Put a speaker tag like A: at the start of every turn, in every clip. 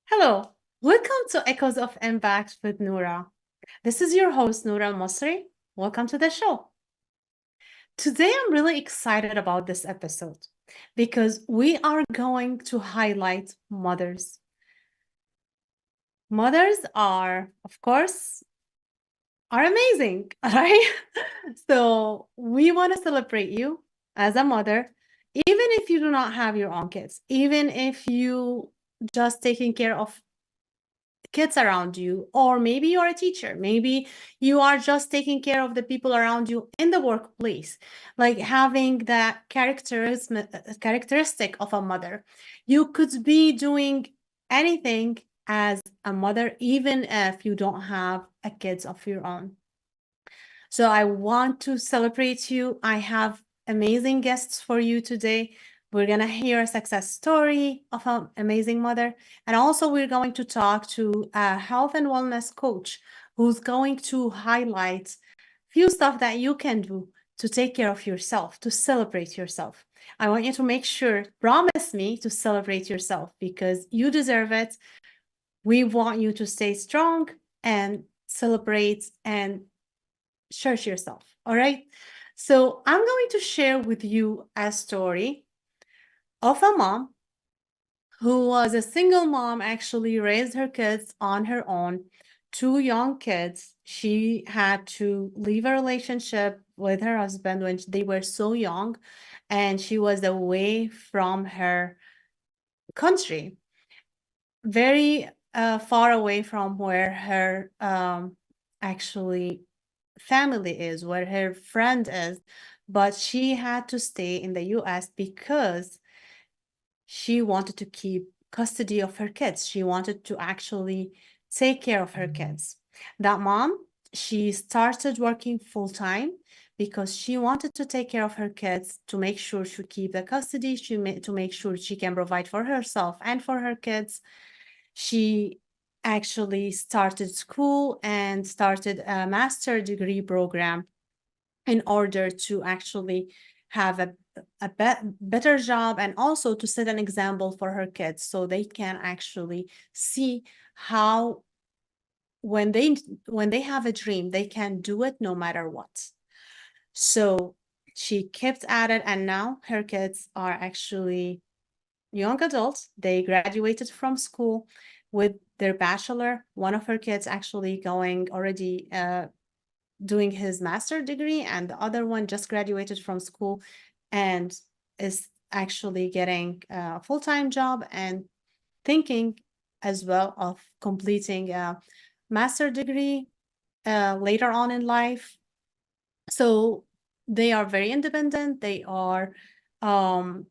A: Hello, welcome to Echoes of Impact with Noura. This is your host, Noura Almasri. Welcome to the show. Today, I'm really excited about this episode because we are going to highlight mothers. Mothers are, of course, are amazing, right? So we want to celebrate you as a mother, even if you do not have your own kids, even if you just taking care of kids around you, or maybe you're a teacher, maybe you are just taking care of the people around you in the workplace, like having that characteristic of a mother. You could be doing anything as a mother, even if you don't have a kids of your own. So I want to celebrate you. I have amazing guests for you today. We're going to hear a success story of an amazing mother. And also, we're going to talk to a health and wellness coach who's going to highlight few stuff that you can do to take care of yourself, to celebrate yourself. I want you to make sure, promise me to celebrate yourself because you deserve it. We want you to stay strong and celebrate and cherish yourself. All right. So I'm going to share with you a story of a mom who was a single mom, actually raised her kids on her own, two young kids. She had to leave a relationship with her husband when they were so young, and she was away from her country, very far away from where her actually family is, where her friend is, but she had to stay in the US because she wanted to keep custody of her kids. She wanted to actually take care of her kids. That mom, she started working full time because she wanted to take care of her kids, to make sure she keep the custody, to make sure she can provide for herself and for her kids. She actually started school and started a master degree program in order to actually have better job, and also to set an example for her kids so they can actually see how when they have a dream they can do it no matter what. So she kept at it, and now her kids are actually young adults. They graduated from school with their bachelor. One of her kids actually going already doing his master degree, and the other one just graduated from school and is actually getting a full-time job and thinking as well of completing a master degree later on in life. So they are very independent. They are um,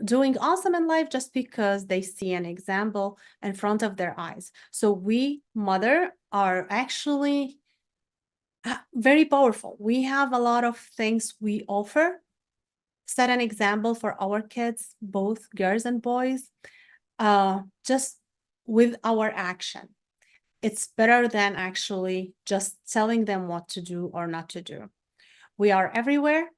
A: doing awesome in life just because they see an example in front of their eyes. So we mother are actually very powerful. We have a lot of things we offer, set an example for our kids, both girls and boys, just with our action. It's better than actually just telling them what to do or not to do. We are everywhere,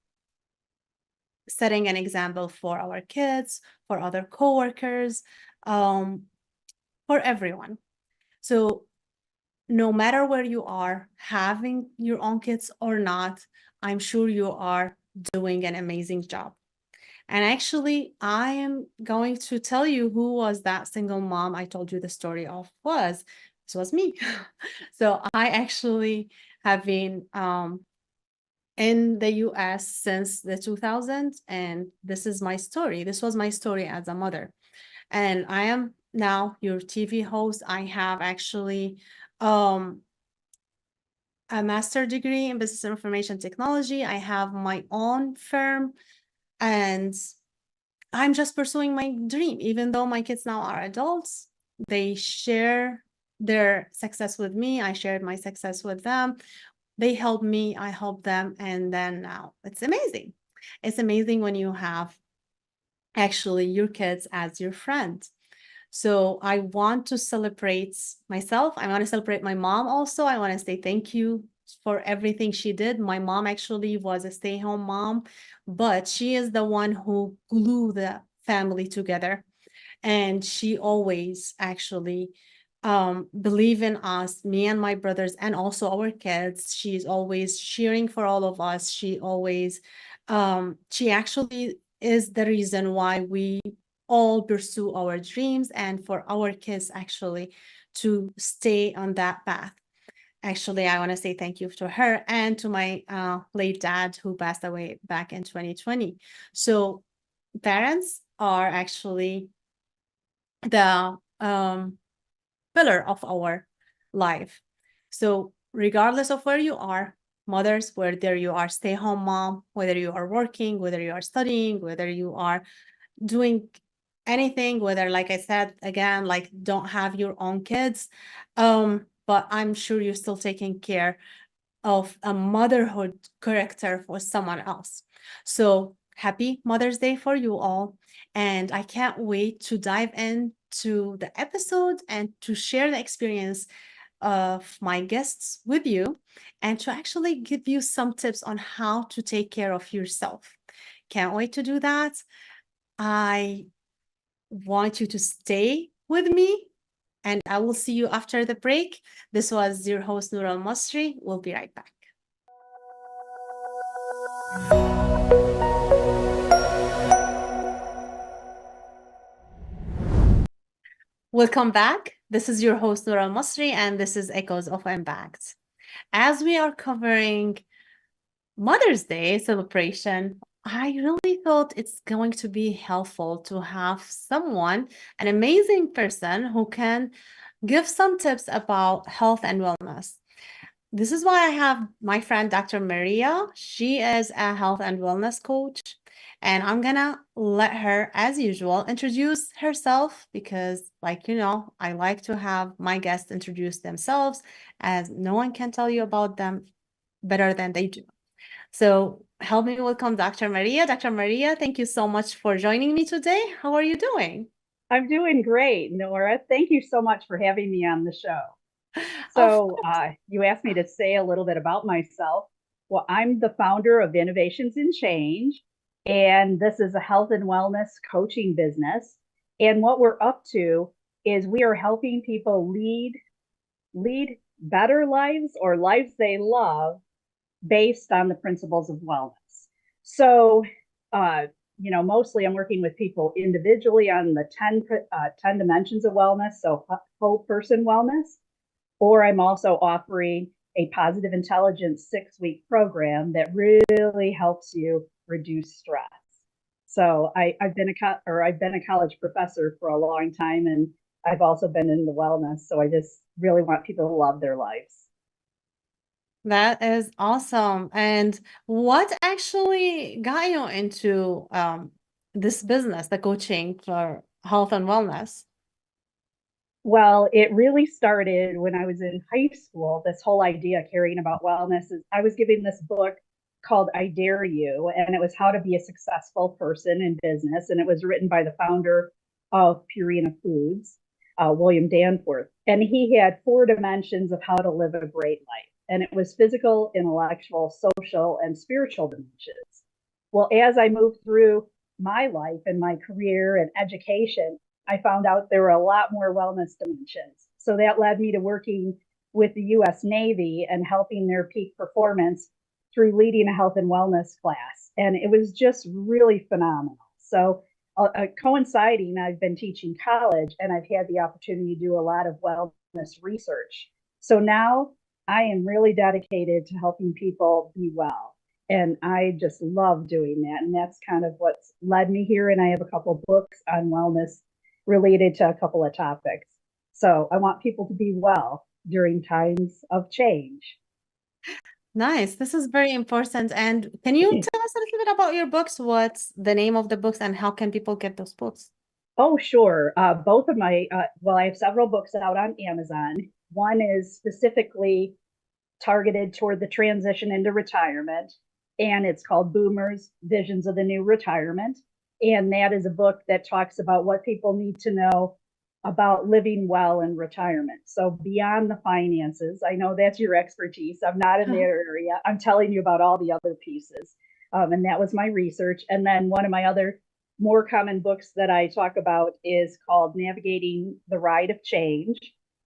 A: setting an example for our kids, for other coworkers, um, for everyone. So no matter where you are, having your own kids or not, I'm sure you are doing an amazing job. And actually, I am going to tell you who was that single mom I told you the story of. This was me. So I actually have been in the US since the 2000s, and this is my story. This was my story as a mother. And I am now your TV host. I have actually um, a master degree in business information technology. I have my own firm, and I'm just pursuing my dream. Even though my kids now are adults, they share their success with me. I shared my success with them. They help me, I help them. And then now it's amazing. It's amazing when you have actually your kids as your friend. So I want to celebrate myself. I want to celebrate my mom also. I want to say thank you for everything she did. My mom actually was a stay-home mom, but she is the one who glued the family together. And she always actually believe in us, me and my brothers, and also our kids. She's always cheering for all of us. She actually is the reason why we all pursue our dreams, and for our kids actually to stay on that path. Actually, I want to say thank you to her and to my late dad who passed away back in 2020. So parents are actually the pillar of our life. So regardless of where you are, mothers, whether you are stay-home mom, whether you are working, whether you are studying, whether you are doing anything, whether, like I said again, like don't have your own kids, but I'm sure you're still taking care of a motherhood character for someone else. So happy Mother's Day for you all. And I can't wait to dive into the episode and to share the experience of my guests with you and to actually give you some tips on how to take care of yourself. Can't wait to do that. I want you to stay with me and I will see you after the break. This was your host, Noura Almasri. We'll be right back. Welcome back. This is your host, Noura Almasri, and this is Echoes of Impact. As we are covering Mother's Day celebration, I really thought it's going to be helpful to have someone, an amazing person who can give some tips about health and wellness. This is why I have my friend Dr. Maria. She is a health and wellness coach. And I'm gonna let her, as usual, introduce herself because, like, I like to have my guests introduce themselves as no one can tell you about them better than they do. So help me welcome Dr. Maria. Dr. Maria, thank you so much for joining me today. How are you doing?
B: I'm doing great, Nora. Thank you so much for having me on the show.
A: Of
B: So, you asked me to say a little bit about myself. Well, I'm the founder of Innovations in Change, and this is a health and wellness coaching business. And what we're up to is we are helping people lead better lives or lives they love based on the principles of wellness. So, uh, mostly I'm working with people individually on the 10 dimensions of wellness, so whole person wellness, or I'm also offering a positive intelligence 6-week program that really helps you reduce stress. So I've been I've been a college professor for a long time, and I've also been in the wellness. So I just really want people to love their lives.
A: That is awesome. And what actually got you into this business, the coaching for health and wellness?
B: Well, it really started when I was in high school. This whole idea caring about wellness is I was given this book called I Dare You, and it was how to be a successful person in business. And it was written by the founder of Purina Foods, William Danforth. And he had 4 dimensions of how to live a great life. And it was physical, intellectual, social, and spiritual dimensions. Well, as I moved through my life and my career and education, I found out there were a lot more wellness dimensions. So that led me to working with the US Navy and helping their peak performance through leading a health and wellness class. And it was just really phenomenal. So, coinciding, I've been teaching college and I've had the opportunity to do a lot of wellness research. So now I am really dedicated to helping people be well. And I just love doing that. And that's kind of what's led me here. And I have a couple books on wellness related to a couple of topics. So I want people to be well during times of change.
A: Nice. This is very important. And can you tell us a little bit about your books? What's the name of the books and how can people get those books?
B: Oh, sure. Both of I have several books out on Amazon. One is specifically targeted toward the transition into retirement, and it's called Boomers Visions of the New Retirement. And that is a book that talks about what people need to know about living well in retirement. So, beyond the finances, I know that's your expertise. I'm not in that area. I'm telling you about all the other pieces. And that was my research. And then one of my other more common books that I talk about is called Navigating the Ride of Change,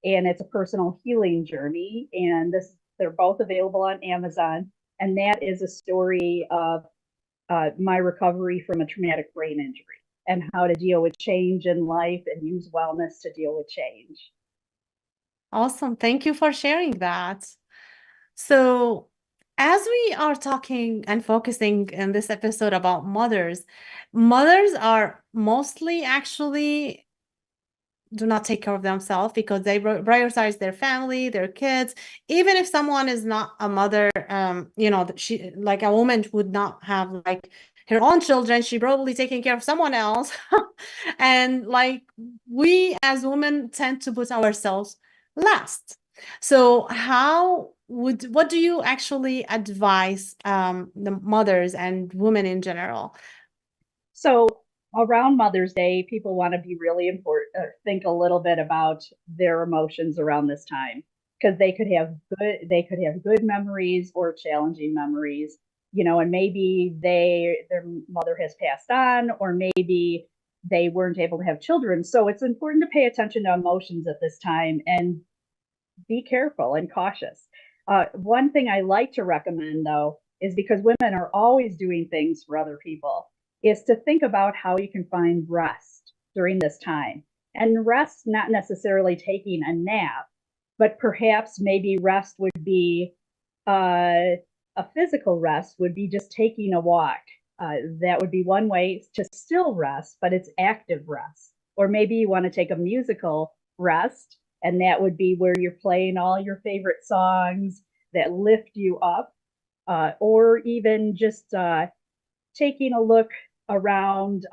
B: and it's a personal healing journey. And this, they're both available on Amazon. And that is a story of my recovery from a traumatic brain injury and how to deal with change in life and use wellness to deal with change.
A: Awesome. Thank you for sharing that. So, as we are talking and focusing in this episode about mothers, mothers are mostly actually do not take care of themselves because they prioritize their family, their kids. Even if someone is not a mother, she like a woman would not have like her own children. She probably taking care of someone else, and like we as women tend to put ourselves last. So, what do you actually advise the mothers and women in general?
B: So around Mother's Day, people want to be really important, think a little bit about their emotions around this time because they could have good memories or challenging memories, you know, and maybe their mother has passed on, or maybe they weren't able to have children. So it's important to pay attention to emotions at this time and be careful and cautious. One thing I like to recommend, though, is because women are always doing things for other people, is to think about how you can find rest during this time. And rest, not necessarily taking a nap, but perhaps maybe rest would be a physical rest, would be just taking a walk. That would be one way to still rest, but it's active rest. Or maybe you want to take a musical rest, and that would be where you're playing all your favorite songs that lift you up, or even just taking a look around,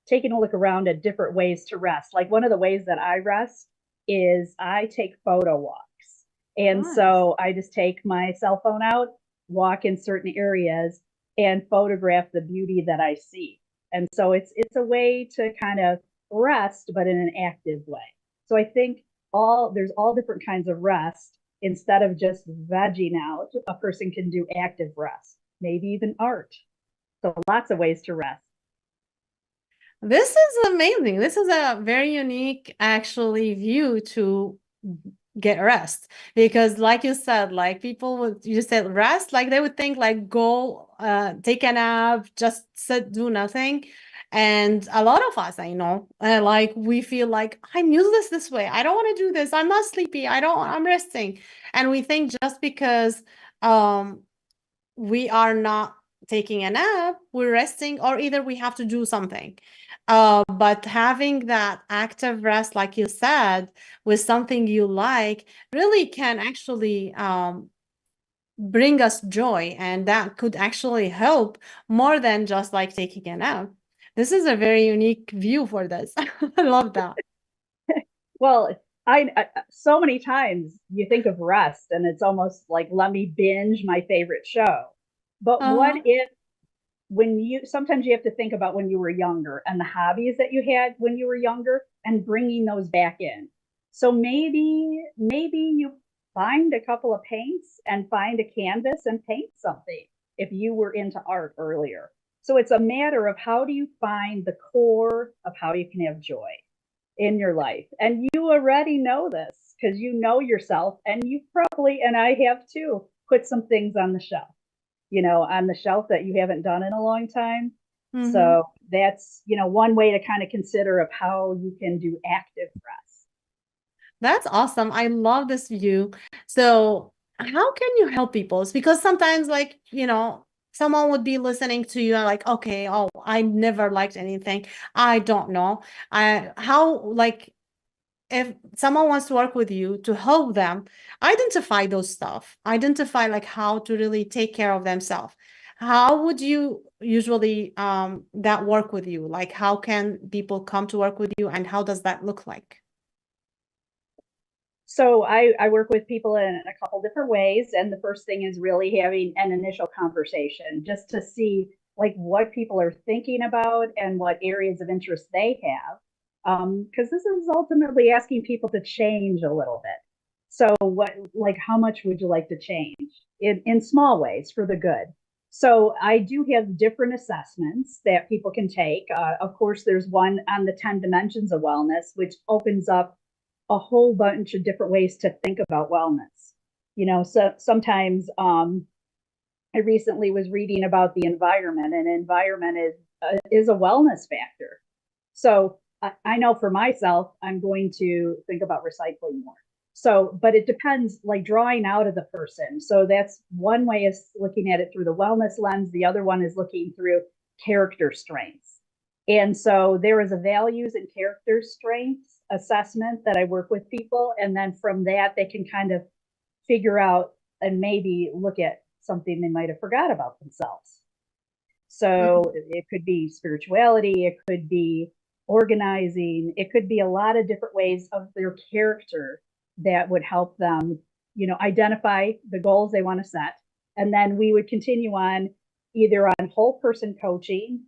B: taking a look around at different ways to rest. Like one of the ways that I rest is I take photo walks. And
A: Nice.
B: so I just take my cell phone out, walk in certain areas, and photograph the beauty that I see. And so it's a way to kind of rest, but in an active way. So I think there's all different kinds of rest. Instead of just vegging out, a person can do active rest, maybe even art. So lots of ways to rest.
A: This is amazing. This is a very unique, actually, view to get rest because, like you said, like people would you said rest, like they would think like go, take a nap, just sit, do nothing. And a lot of us, I know, like we feel like I'm useless this way. I don't want to do this. I'm not sleepy. I'm resting. And we think just because um we are not taking a nap, we're resting, or either we have to do something. But having that active rest, like you said, with something you like, really can actually bring us joy, and that could actually help more than just like taking a nap. This is a very unique view for this. I love that.
B: Well, I so many times you think of rest and it's almost like let me binge my favorite show. But what
A: Uh-huh.
B: if when you sometimes you have to think about when you were younger and the hobbies that you had when you were younger and bringing those back in. So maybe you find a couple of paints and find a canvas and paint something if you were into art earlier. So it's a matter of how do you find the core of how you can have joy in your life. And you already know this because you know yourself, and you probably, and I have too, put some things on the shelf, you know, on the shelf that you haven't done in a long time.
A: Mm-hmm.
B: So that's, you know, one way to kind of consider of how you can do active rest.
A: That's awesome. I love this view. So, how can you help people? It's because sometimes, like, someone would be listening to you and like, okay, oh, I never liked anything. I don't know. Like, if someone wants to work with you to help them identify those stuff, identify like how to really take care of themselves. How would you usually that work with you? Like, how can people come to work with you and how does that look like?
B: So I work with people in a couple different ways. And the first thing is really having an initial conversation just to see like what people are thinking about and what areas of interest they have. Because this is ultimately asking people to change a little bit. So what, like, how much would you like to change in small ways for the good? So I do have different assessments that people can take. Of course, there's one on the 10 dimensions of wellness, which opens up a whole bunch of different ways to think about wellness. So sometimes I recently was reading about the environment, and environment is a wellness factor. So I know for myself, I'm going to think about recycling more. So, but it depends, like drawing out of the person. So that's one way of looking at it through the wellness lens. The other one is looking through character strengths. And so there is a values and character strengths assessment that I work with people. And then from that, they can kind of figure out and maybe look at something they might have forgot about themselves. So it could be spirituality, it could be organizing, it could be a lot of different ways of their character that would help them, identify the goals they want to set. And then we would continue on either on whole person coaching,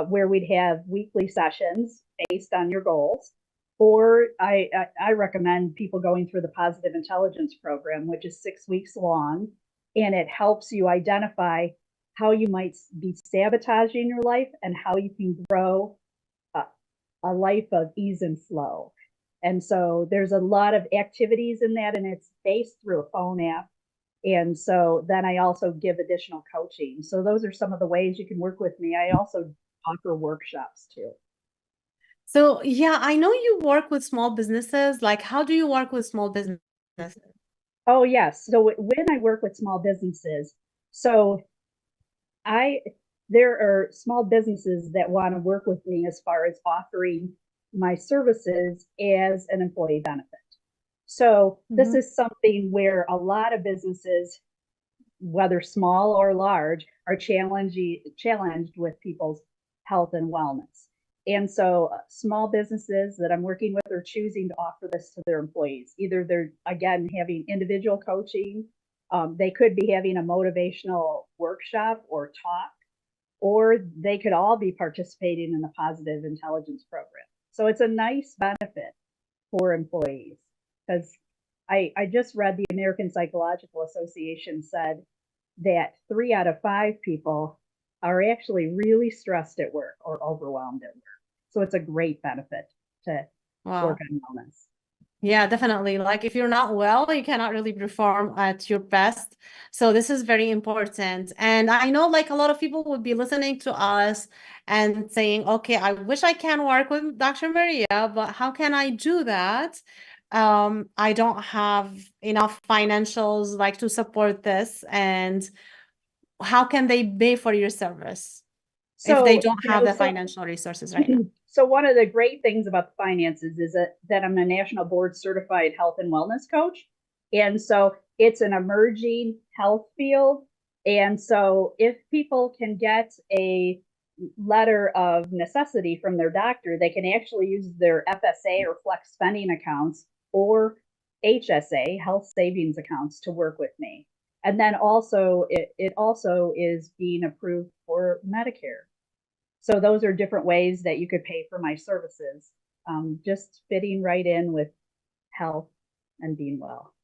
B: where we'd have weekly sessions based on your goals. Or I recommend people going through the positive intelligence program, which is 6 weeks long, and it helps you identify how you might be sabotaging your life and how you can grow a life of ease and flow. And so there's a lot of activities in that, and it's based through a phone app. And so then I also give additional coaching. So those are some of the ways you can work with me. I also offer workshops too.
A: So yeah, I know you work with small businesses. Like, how do you work with small businesses?
B: Oh, yes. So when I work with small businesses, so I there are small businesses that want to work with me as far as offering my services as an employee benefit. So this is something where a lot of businesses, whether small or large, are challenged with people's health and wellness. And so small businesses that I'm working with are choosing to offer this to their employees. Either they're, again, having individual coaching, they could be having a motivational workshop or talk, or they could all be participating in the positive intelligence program. So it's a nice benefit for employees, because I just read the American Psychological Association said that 3 out of 5 people are actually really stressed at work or overwhelmed at work. So it's a great benefit to work on wellness.
A: Yeah, definitely. Like if you're not well, you cannot really perform at your best. So this is very important. And I know like a lot of people would be listening to us and saying, okay, I wish I can work with Dr. Maria, but how can I do that? I don't have enough financials like to support this. And how can they pay for your service if they don't have the financial resources right now?
B: So one of the great things about the finances is that I'm a national board certified health and wellness coach. And so it's an emerging health field. And so if people can get a letter of necessity from their doctor, they can actually use their FSA or flex spending accounts or HSA, health savings accounts, to work with me. And then also it also is being approved for Medicare. So those are different ways that you could pay for my services, just fitting right in with health and being well.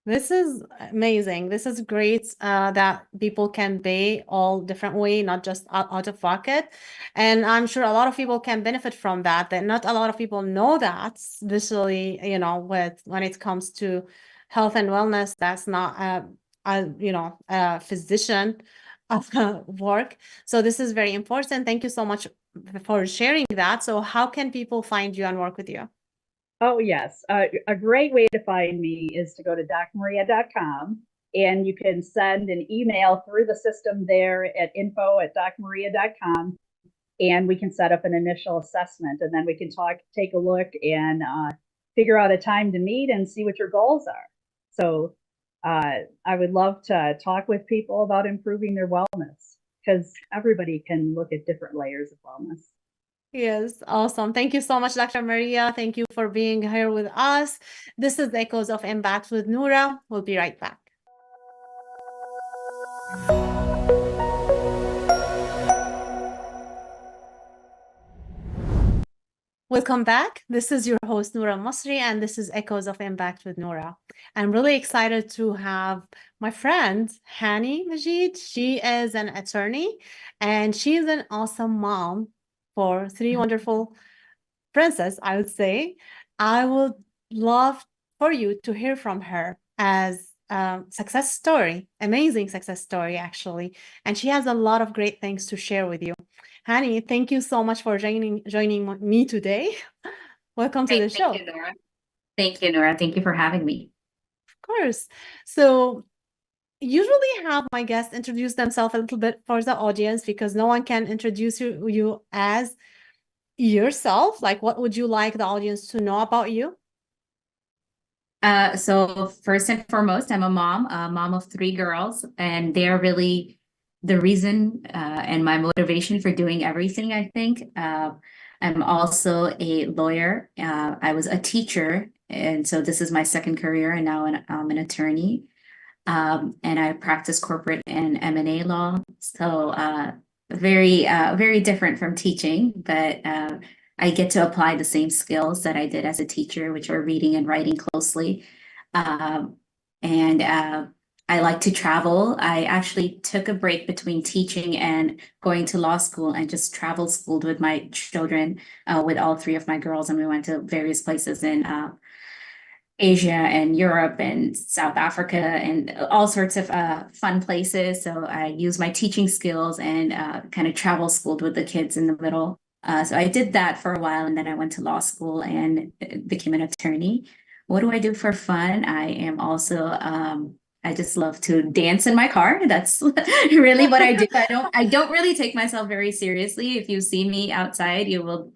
A: This is amazing. This is great that people can pay all different way, not just out of pocket. And I'm sure a lot of people can benefit from that. That not a lot of people know that, especially, when it comes to health and wellness, that's not a physician work. So this is very important. Thank you so much for sharing that. So how can people find you and work with you?
B: Oh, yes. A great way to find me is to go to drmaria.com, and you can send an email through the system there at info@drmaria.com, and we can set up an initial assessment, and then we can take a look and figure out a time to meet and see what your goals are. So I would love to talk with people about improving their wellness, because everybody can look at different layers of wellness.
A: Yes, awesome. Thank you so much, Dr. Maria. Thank you for being here with us. This is Echoes of Impact with Noura. We'll be right back. Welcome back. This is your host, Noura Almasri, and this is Echoes of Impact with Noura. I'm really excited to have my friend, Hani Majeed. She is an attorney, and she's an awesome mom for three wonderful princess, I would say. I would love for you to hear from her as a success story, amazing success story, actually. And she has a lot of great things to share with you. Hani, thank you so much for joining me today. Welcome to the
C: Thank
A: show.
C: you, Nora. Thank you, Nora. Thank you for having me.
A: Of course. So usually have my guests introduce themselves a little bit for the audience because no one can introduce you as yourself. Like, what would you like the audience to know about you?
C: So first and foremost, I'm a mom of three girls, and they're really the reason and my motivation for doing everything, I think. I'm also a lawyer. I was a teacher, and so this is my second career, and now I'm an attorney. And I practice corporate and M&A law. So very different from teaching, but I get to apply the same skills that I did as a teacher, which are reading and writing closely. Um, and I like to travel. I actually took a break between teaching and going to law school and just travel schooled with my children, with all three of my girls. And we went to various places in Asia and Europe and South Africa and all sorts of fun places. So I use my teaching skills and kind of travel schooled with the kids in the middle. So I did that for a while, and then I went to law school and became an attorney. What do I do for fun? I am also I just love to dance in my car. That's really what I do. I don't really take myself very seriously. If you see me outside, you will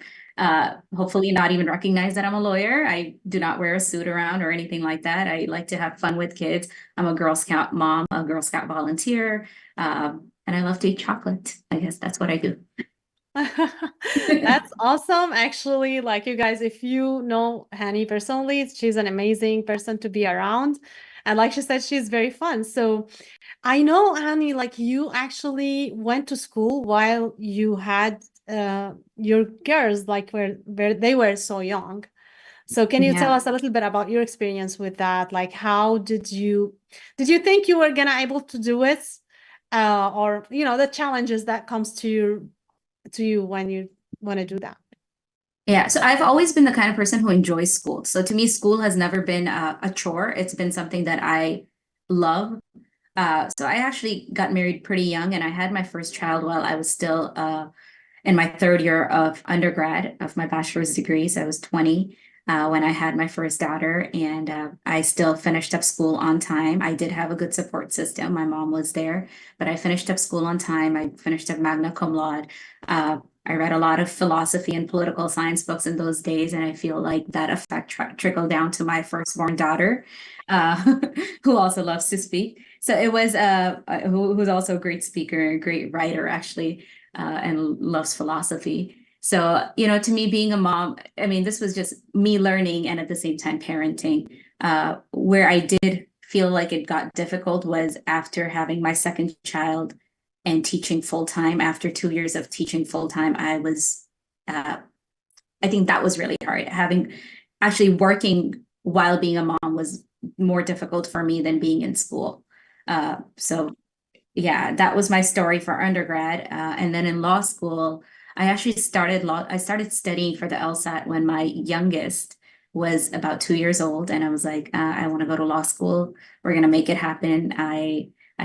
C: hopefully not even recognize that I'm a lawyer. I do not wear a suit around or anything like that. I like to have fun with kids. I'm a Girl Scout mom, a Girl Scout volunteer, and I love to eat chocolate. I guess that's what I do.
A: That's awesome. Actually, like you guys, if you know Hani personally, she's an amazing person to be around. And like she said, she's very fun. So I know, Hani, like you actually went to school while you had your girls, like where they were so young. So can you tell
C: Yeah.
A: us a little bit about your experience with that? Like how did you think you were gonna able to do it? Or the challenges that comes to you when you want to do that.
C: Yeah, so I've always been the kind of person who enjoys school. So to me, school has never been a chore. It's been something that I love. So I actually got married pretty young, and I had my first child while I was still in my third year of undergrad of my bachelor's degree. So I was 20 when I had my first daughter, and I still finished up school on time. I did have a good support system. My mom was there, but I finished up school on time. I finished up magna cum laude. I read a lot of philosophy and political science books in those days, and I feel like that effect trickled down to my firstborn daughter, uh, who also loves to speak. So it was who's also a great speaker, a great writer, actually, and loves philosophy. So, to me, being a mom, I mean, this was just me learning and at the same time parenting. Where I did feel like it got difficult was after having my second child and teaching full time. After 2 years of teaching full time, I think that was really hard. Having actually working while being a mom was more difficult for me than being in school. So yeah, that was my story for undergrad. And then in law school, I started studying for the LSAT when my youngest was about 2 years old. And I was like, I want to go to law school. We're going to make it happen.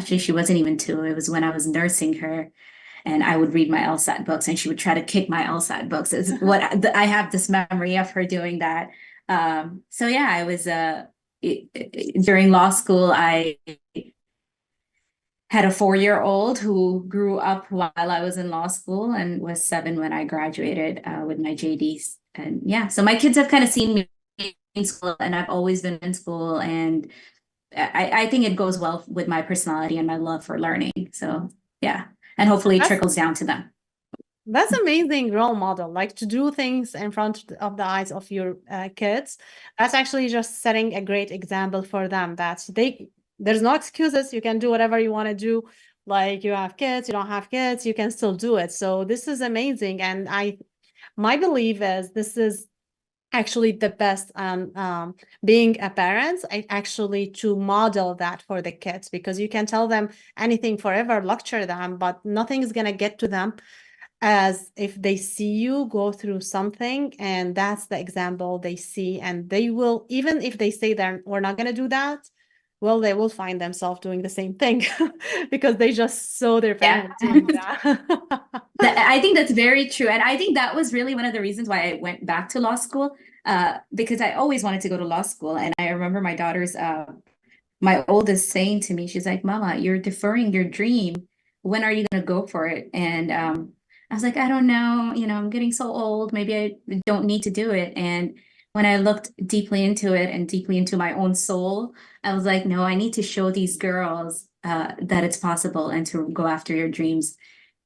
C: She wasn't even two. It was when I was nursing her, and I would read my LSAT books, and she would try to kick my LSAT books. Is what I have this memory of her doing that. So yeah, I was during law school, I had a 4-year-old who grew up while I was in law school and was 7 when I graduated with my JDs. And yeah, so my kids have kind of seen me in school, and I've always been in school, and I think it goes well with my personality and my love for learning. So yeah, and hopefully it
A: That's
C: trickles down to them.
A: that's amazing role model, like to do things in front of the eyes of your kids. That's actually just setting a great example for them that there's no excuses. You can do whatever you want to do. Like you have kids, you don't have kids, you can still do it. So this is amazing. And my belief is this is actually the best being a parent, actually to model that for the kids, because you can tell them anything forever, lecture them, but nothing is going to get to them as if they see you go through something, and that's the example they see, and they will, even if they say that we're not going to do that, well, they will find themselves doing the same thing because they just saw their parents doing that.
C: I think that's very true. And I think that was really one of the reasons why I went back to law school, because I always wanted to go to law school. And I remember my daughter's, my oldest saying to me, she's like, Mama, you're deferring your dream. When are you going to go for it? And I was like, I don't know. I'm getting so old. Maybe I don't need to do it. And when I looked deeply into it and deeply into my own soul, I was like, no, I need to show these girls that it's possible, and to go after your dreams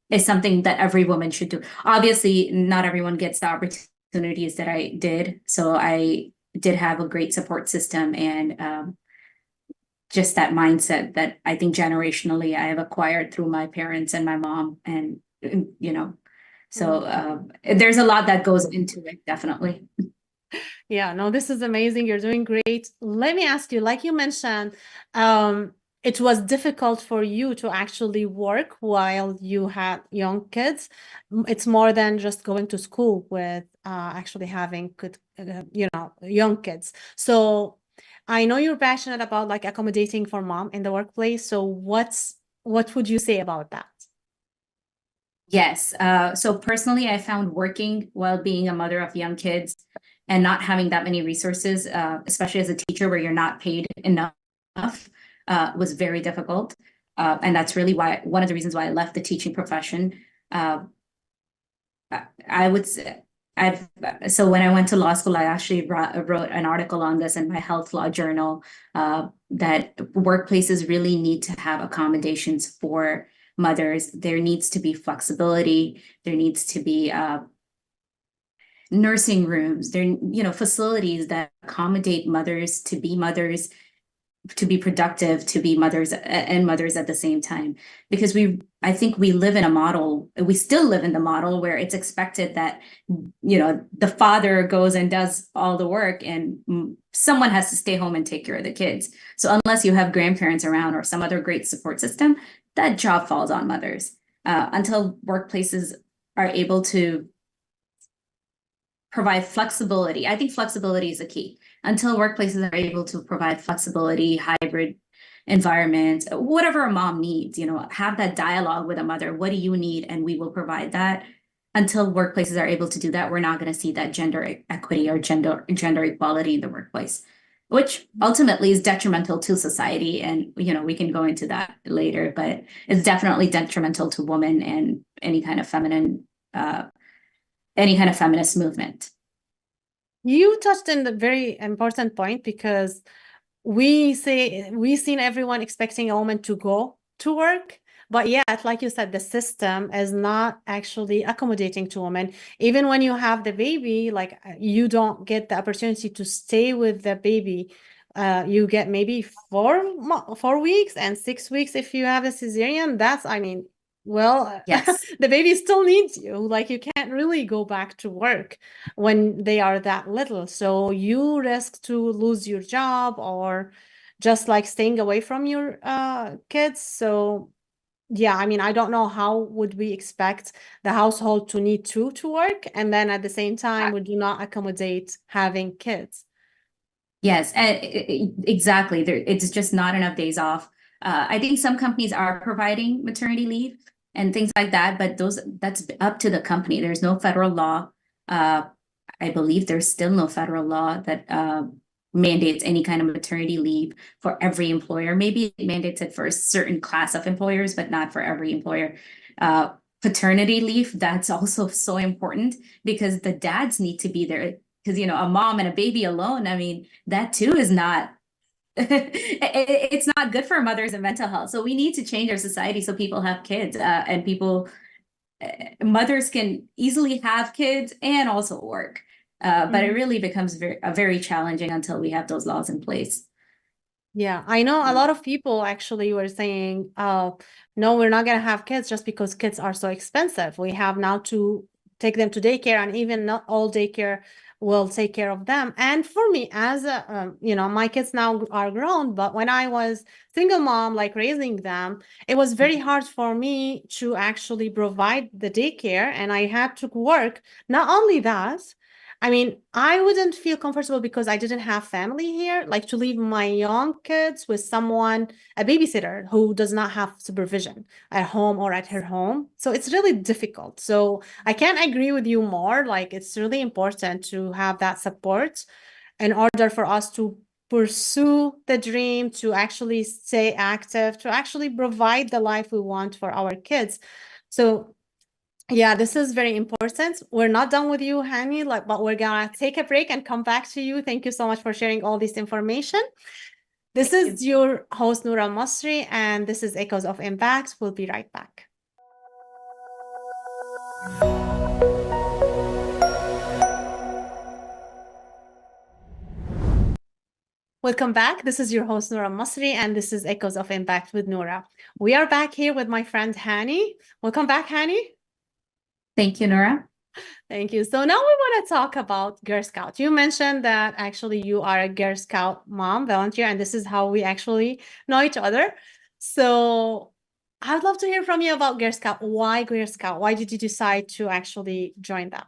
C: is something that every woman should do. Obviously, not everyone gets the opportunities that I did. So I did have a great support system, and just that mindset that I think generationally I have acquired through my parents and my mom. And, so there's a lot that goes into it, definitely.
A: Yeah, no, this is amazing. You're doing great. Let me ask you, like you mentioned, it was difficult for you to actually work while you had young kids. It's more than just going to school with actually having good, young kids. So I know you're passionate about like accommodating for mom in the workplace. So what would you say about that?
C: Yes. So personally, I found working while being a mother of young kids and not having that many resources, especially as a teacher where you're not paid enough, was very difficult. And that's really one of the reasons why I left the teaching profession. I would say so when I went to law school, I actually wrote an article on this in my health law journal, that workplaces really need to have accommodations for mothers. There needs to be flexibility. There needs to be nursing rooms, facilities that accommodate mothers to be mothers, to be productive, to be mothers and mothers at the same time. Because I think we live in a model, we still live in the model where it's expected that, the father goes and does all the work and someone has to stay home and take care of the kids. So unless you have grandparents around or some other great support system, that job falls on mothers. Until workplaces are able to provide flexibility. I think flexibility is a key. Until workplaces are able to provide flexibility, hybrid environments, whatever a mom needs, have that dialogue with a mother. What do you need? And we will provide that. Until workplaces are able to do that, we're not going to see that gender equity or gender equality in the workplace, which ultimately is detrimental to society. And, we can go into that later, but it's definitely detrimental to women and any kind of feminist movement.
A: You touched on the very important point, because we've seen everyone expecting a woman to go to work, but yet, like you said, the system is not actually accommodating to women. Even when you have the baby, like you don't get the opportunity to stay with the baby. You get maybe 4 weeks and 6 weeks if you have a cesarean. Well,
C: Yes.
A: the baby still needs you. Like you can't really go back to work when they are that little. So you risk to lose your job or just like staying away from your kids. So yeah, I don't know how would we expect the household to need to work, and then at the same time we do not accommodate having kids.
C: Yes, exactly. It's just not enough days off. I think some companies are providing maternity leave and things like that, but that's up to the company. There's no federal law. I believe there's still no federal law that mandates any kind of maternity leave for every employer. Maybe it mandates it for a certain class of employers, but not for every employer. Paternity leave, that's also so important because the dads need to be there. Because, a mom and a baby alone, that too is not, it's not good for mothers and mental health. So we need to change our society so people have kids and mothers can easily have kids and also work. But it really becomes very challenging until we have those laws in place.
A: Yeah, I know a lot of people actually were saying, no, we're not going to have kids just because kids are so expensive. We have now to take them to daycare, and even not all daycare will take care of them. And for me, as a, my kids now are grown, but when I was single mom, like raising them, it was very hard for me to actually provide the daycare, and I had to work. Not only that, I mean, I wouldn't feel comfortable because I didn't have family here, like to leave my young kids with someone, a babysitter who does not have supervision at home or at her home. So it's really difficult. So I can't agree with you more. Like, it's really important to have that support in order for us to pursue the dream, to actually stay active, to actually provide the life we want for our kids. So yeah, this is very important. We're not done with you, Hani, but we're gonna take a break and come back to you. Thank you so much for sharing all this information. This is your host, Noura Almasri, and this is Echoes of Impact. We'll be right back. Welcome back. This is your host, Noura Almasri, and this is Echoes of Impact with Noura. We are back here with my friend, Hani. Welcome back, Hani.
C: Thank you, Noura.
A: Thank you. So now we want to talk about Girl Scout. You mentioned that actually you are a Girl Scout mom volunteer, and this is how we actually know each other. So I'd love to hear from you about Girl Scout. Why Girl Scout? Why did you decide to actually join that?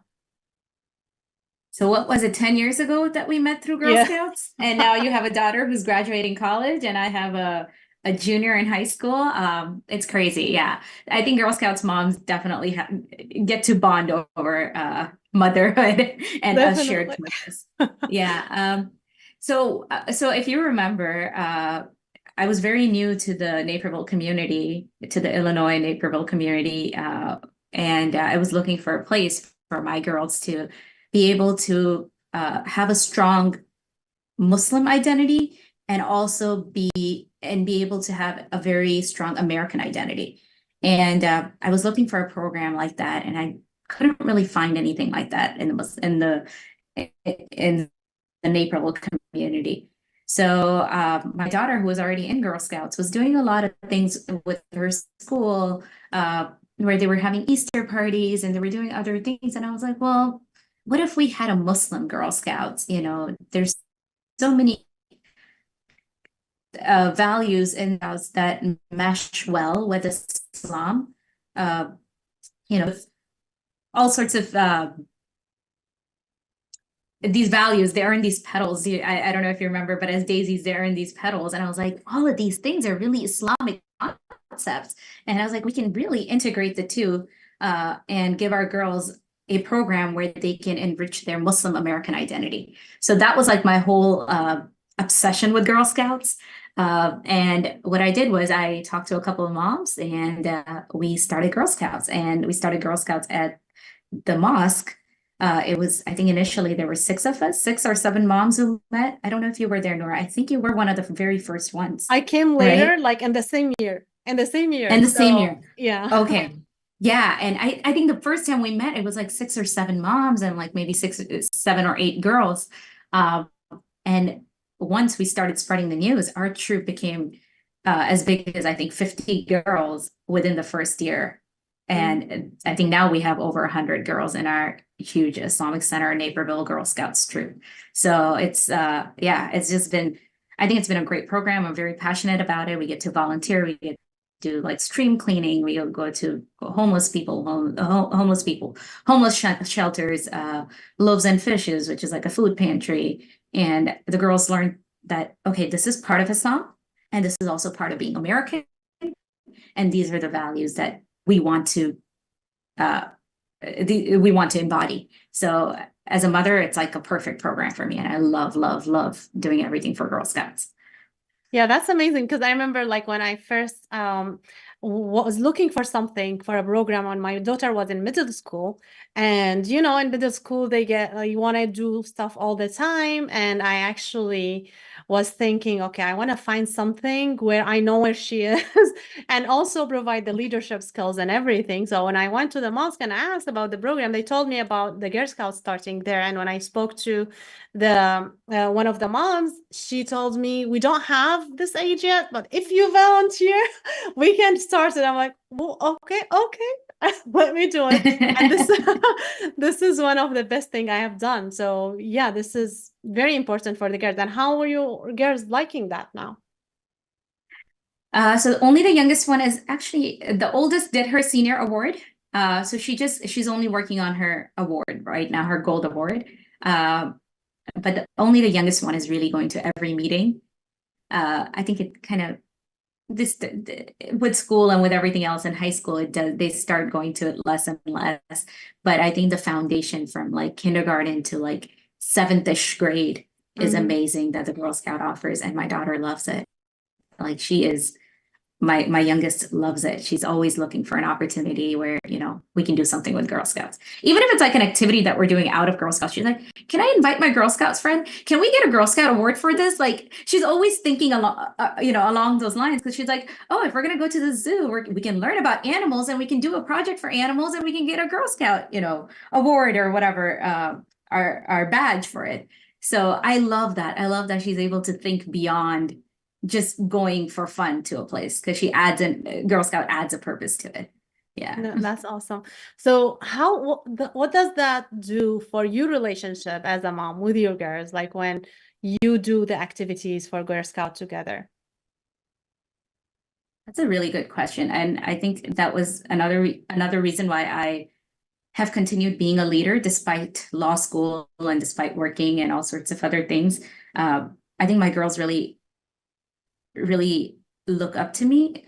C: So what was it, 10 years ago that we met through Girl Scouts? And now you have a daughter who's graduating college, and I have a junior in high school. It's crazy. Yeah. I think Girl Scouts moms definitely get to bond over motherhood and a shared purpose. Yeah. So if you remember, I was very new to the Naperville community, to the Illinois Naperville community, and I was looking for a place for my girls to be able to have a strong Muslim identity and also be able to have a very strong American identity. And I was looking for a program like that, and I couldn't really find anything like that in the Naperville community. So my daughter, who was already in Girl Scouts, was doing a lot of things with her school where they were having Easter parties and they were doing other things. And I was like, well, what if we had a Muslim Girl Scouts? There's so many values in those that mesh well with Islam. All sorts of these values, they're in these petals. I don't know if you remember, but as daisies, they're in these petals. And I was like, all of these things are really Islamic concepts. And I was like, we can really integrate the two and give our girls a program where they can enrich their Muslim American identity. So that was like my whole obsession with Girl Scouts. And what I did was I talked to a couple of moms, and we started Girl Scouts. And we started Girl Scouts at the mosque. It was, I think initially there were 6 of us, 6 or 7 moms who met. I don't know if you were there, Noura. I think you were one of the very first ones.
A: I came later, right? Like in the same year.
C: In the same year.
A: Yeah.
C: Okay. Yeah. And I think the first time we met, it was like 6 or 7 moms and like maybe 7 or 8 girls. And once we started spreading the news, our troop became as big as I think 50 girls within the first year. And I think now we have over 100 girls in our huge Islamic Center Naperville Girl Scouts troop. So it's just been, I think it's been a great program. I'm very passionate about it. We get to volunteer. We get to do like stream cleaning. We go to homeless shelters, Loaves and Fishes, which is like a food pantry. And the girls learn that, okay, this is part of Islam, and this is also part of being American. And these are the values that we want to embody. So as a mother, it's like a perfect program for me. And I love, love, love doing everything for Girl Scouts.
A: Yeah, that's amazing. Because I remember like when I first was looking for something for a program when my daughter was in middle school. And, in middle school, they get, you want to do stuff all the time. And I actually was thinking, okay, I want to find something where I know where she is and also provide the leadership skills and everything. So when I went to the mosque and asked about the program, they told me about the Girl Scouts starting there. And when I spoke to the one of the moms, she told me, we don't have this age yet, but if you volunteer, we can started, I'm like, well, okay, let me do it. And this this is one of the best thing I have done. So yeah, this is very important for the girls. And how are your girls liking that now?
C: So only the youngest one is actually the oldest did her senior award. So she's only working on her award right now, her gold award. But only the youngest one is really going to every meeting. I think it kind of with school and with everything else in high school, they start going to it less and less. But I think the foundation from like kindergarten to like seventh-ish grade is amazing that the Girl Scout offers, and my daughter loves it. Like she is my youngest loves it. She's always looking for an opportunity where, we can do something with Girl Scouts. Even if it's like an activity that we're doing out of Girl Scouts, she's like, can I invite my Girl Scouts friend? Can we get a Girl Scout award for this? Like she's always thinking along those lines, because she's like, oh, if we're going to go to the zoo, we can learn about animals and we can do a project for animals and we can get a Girl Scout, award or whatever, our badge for it. So I love that. I love that she's able to think beyond just going for fun to a place, because Girl Scout adds a purpose to it. Yeah.
A: No, that's awesome. So what does that do for your relationship as a mom with your girls? Like when you do the activities for Girl Scout together?
C: That's a really good question. And I think that was another reason why I have continued being a leader despite law school and despite working and all sorts of other things. I think my girls really look up to me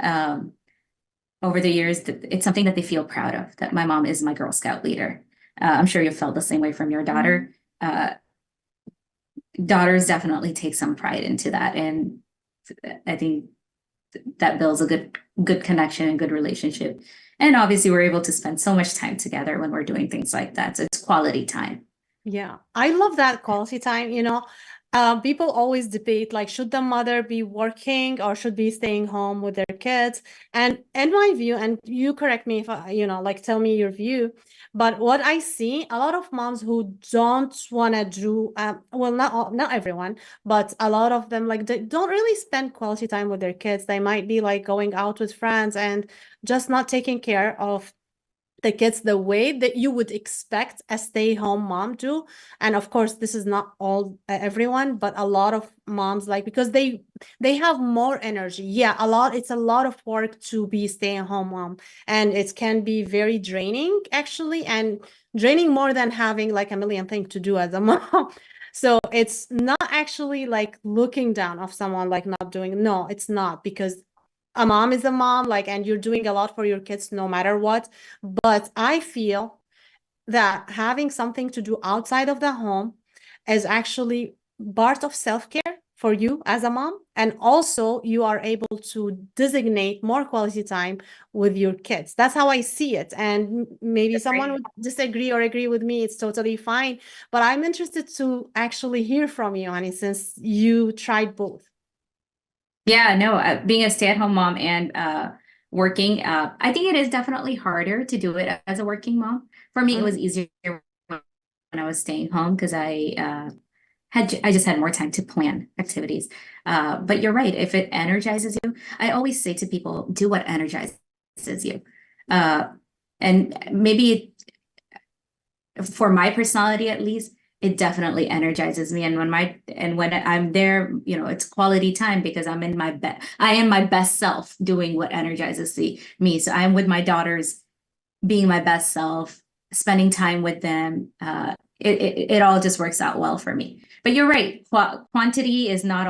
C: over the years. It's something that they feel proud of, that my mom is my Girl Scout leader. I'm sure you felt the same way from your daughter. Daughters definitely take some pride into that, and I think that builds a good connection and good relationship. And obviously we're able to spend so much time together when we're doing things like that. So it's quality time.
A: Yeah, I love that quality time. People always debate, like, should the mother be working or should be staying home with their kids? And in my view, and you correct me if like tell me your view, but what I see, a lot of moms who don't want to do, well, not everyone, but a lot of them, like, they don't really spend quality time with their kids. They might be like going out with friends and just not taking care of the kids the way that you would expect a stay-home mom to. And of course, this is not all everyone, but a lot of moms, like, because they have more energy. Yeah, it's a lot of work to be stay-at-home mom, and it can be very draining actually, and draining more than having like a million things to do as a mom. So it's not actually like looking down of someone like not doing. No, it's not, because a mom is a mom, like, and you're doing a lot for your kids no matter what. But I feel that having something to do outside of the home is actually part of self-care for you as a mom. And also you are able to designate more quality time with your kids. That's how I see it. And maybe someone would disagree or agree with me. It's totally fine. But I'm interested to actually hear from you, Hani, since you tried both.
C: Yeah, no, being a stay-at-home mom and working, I think it is definitely harder to do it as a working mom. For me, it was easier when I was staying home, because I just had more time to plan activities. But you're right, if it energizes you, I always say to people, do what energizes you. And maybe for my personality, at least, it definitely energizes me. And when I'm there, it's quality time, because I am my best self doing what energizes me. So I'm with my daughters, being my best self, spending time with them. It all just works out well for me. But you're right. Quantity is not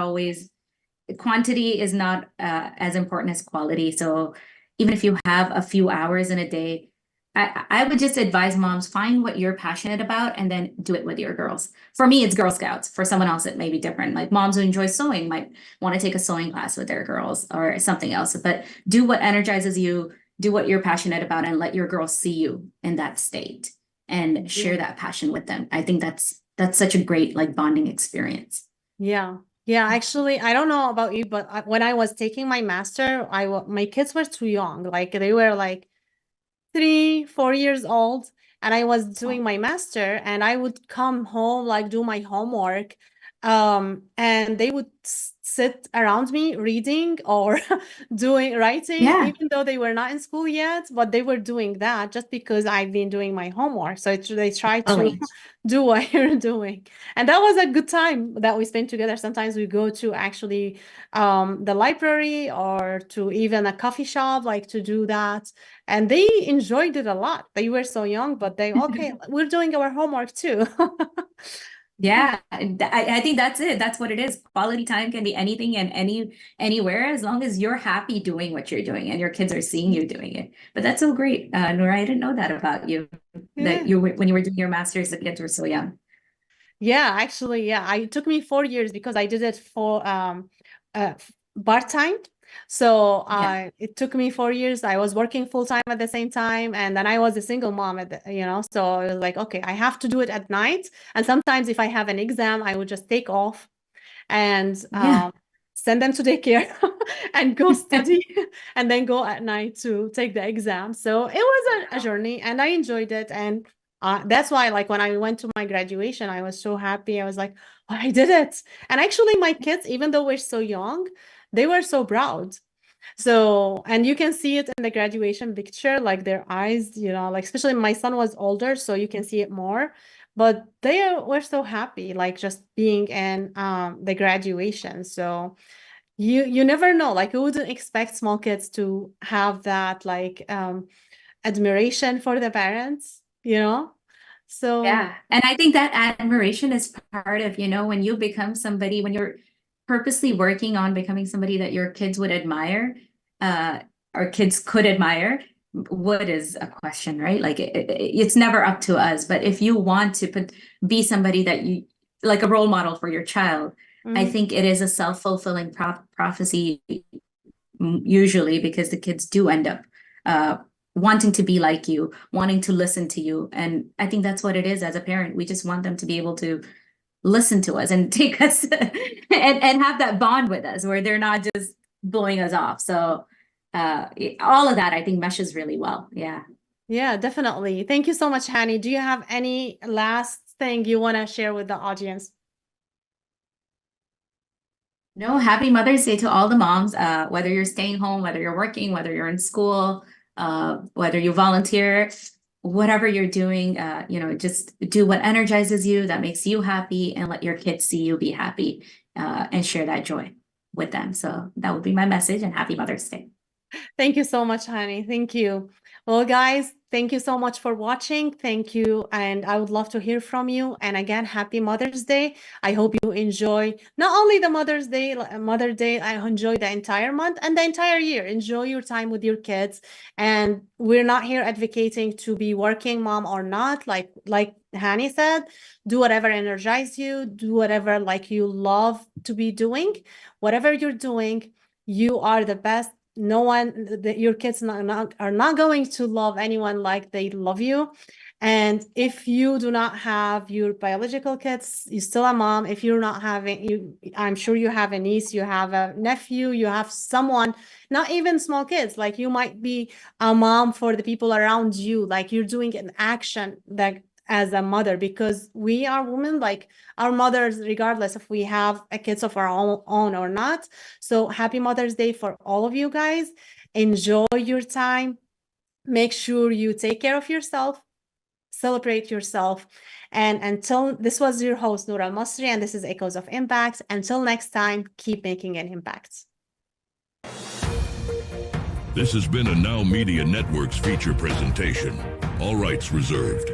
C: as important as quality. So even if you have a few hours in a day, I would just advise moms, find what you're passionate about and then do it with your girls. For me, it's Girl Scouts. For someone else, it may be different. Like moms who enjoy sewing might want to take a sewing class with their girls or something else. But do what energizes you, do what you're passionate about, and let your girls see you in that state and share that passion with them. I think that's such a great like bonding experience.
A: Yeah. Yeah, actually, I don't know about you, but when I was taking my master, my kids were too young. Like they were like 3, 4 years old, and I was doing my master, and I would come home, like do my homework. And they would sit around me reading or writing,
C: Yeah.
A: even though they were not in school yet, but they were doing that just because I've been doing my homework. So they try to
C: Totally.
A: do what you're doing. And that was a good time that we spent together. Sometimes we go to actually the library or to even a coffee shop, like to do that. And they enjoyed it a lot. They were so young, but okay, we're doing our homework too.
C: Yeah, I think that's it. That's what it is. Quality time can be anything and anywhere, as long as you're happy doing what you're doing and your kids are seeing you doing it. But that's so great, Noura. I didn't know that about you. That
A: Yeah.
C: when you were doing your master's, the kids were so young.
A: Yeah, actually, yeah. It took me 4 years because I did it for part-time. So
C: Yeah.
A: it took me 4 years. I was working full-time at the same time, and then I was a single mom so I was like, okay, I have to do it at night. And sometimes if I have an exam, I would just take off and
C: Yeah.
A: send them to daycare and go study and then go at night to take the exam. So it was a journey and I enjoyed it. And that's why, like, when I went to my graduation, I was so happy. I was like, oh, I did it. And actually, my kids, even though we're so young, they were so proud. So, and you can see it in the graduation picture, like their eyes, like especially my son was older, so you can see it more. But were so happy, like just being in the graduation. So you never know, like you wouldn't expect small kids to have that like admiration for the parents. So
C: Yeah. And I think that admiration is part of, when you become somebody, when you're purposely working on becoming somebody that your kids would admire, or kids could admire, what is a question, right? Like it's never up to us. But if you want to be somebody that you like a role model for your child, I think it is a self-fulfilling prophecy usually, because the kids do end up wanting to be like you, wanting to listen to you. And I think that's what it is as a parent. We just want them to be able to listen to us and take us and have that bond with us where they're not just blowing us off. So all of that I think meshes really well. Yeah.
A: Yeah, definitely. Thank you so much, Hani. Do you have any last thing you want to share with the audience?
C: No, happy Mother's Day to all the moms, whether you're staying home, whether you're working, whether you're in school, whether you volunteer, whatever you're doing, just do what energizes you, that makes you happy, and let your kids see you be happy, and share that joy with them. So that would be my message, and happy Mother's Day.
A: Thank you so much, Hani. Thank you. Well, guys, thank you so much for watching. Thank you. And I would love to hear from you. And again, happy Mother's Day. I hope you enjoy not only the Mother's Day, Mother Day, I enjoy the entire month and the entire year. Enjoy your time with your kids. And we're not here advocating to be working mom or not. Like Hani said, do whatever energizes you, do whatever like you love to be doing. Whatever you're doing, you are the best. No one, your kids are not going to love anyone like they love you. And if you do not have your biological kids, you're still a mom. If you're not having I'm sure you have a niece, you have a nephew, you have someone, not even small kids, like you might be a mom for the people around you, like you're doing an action that as a mother, because we are women, like our mothers, regardless if we have a kids of our own or not. So happy Mother's Day for all of you guys. Enjoy your time. Make sure you take care of yourself, celebrate yourself. And this was your host, Noura Almasri, and this is Echoes of Impact. Until next time, keep making an impact.
D: This has been a Now Media Networks feature presentation. All rights reserved.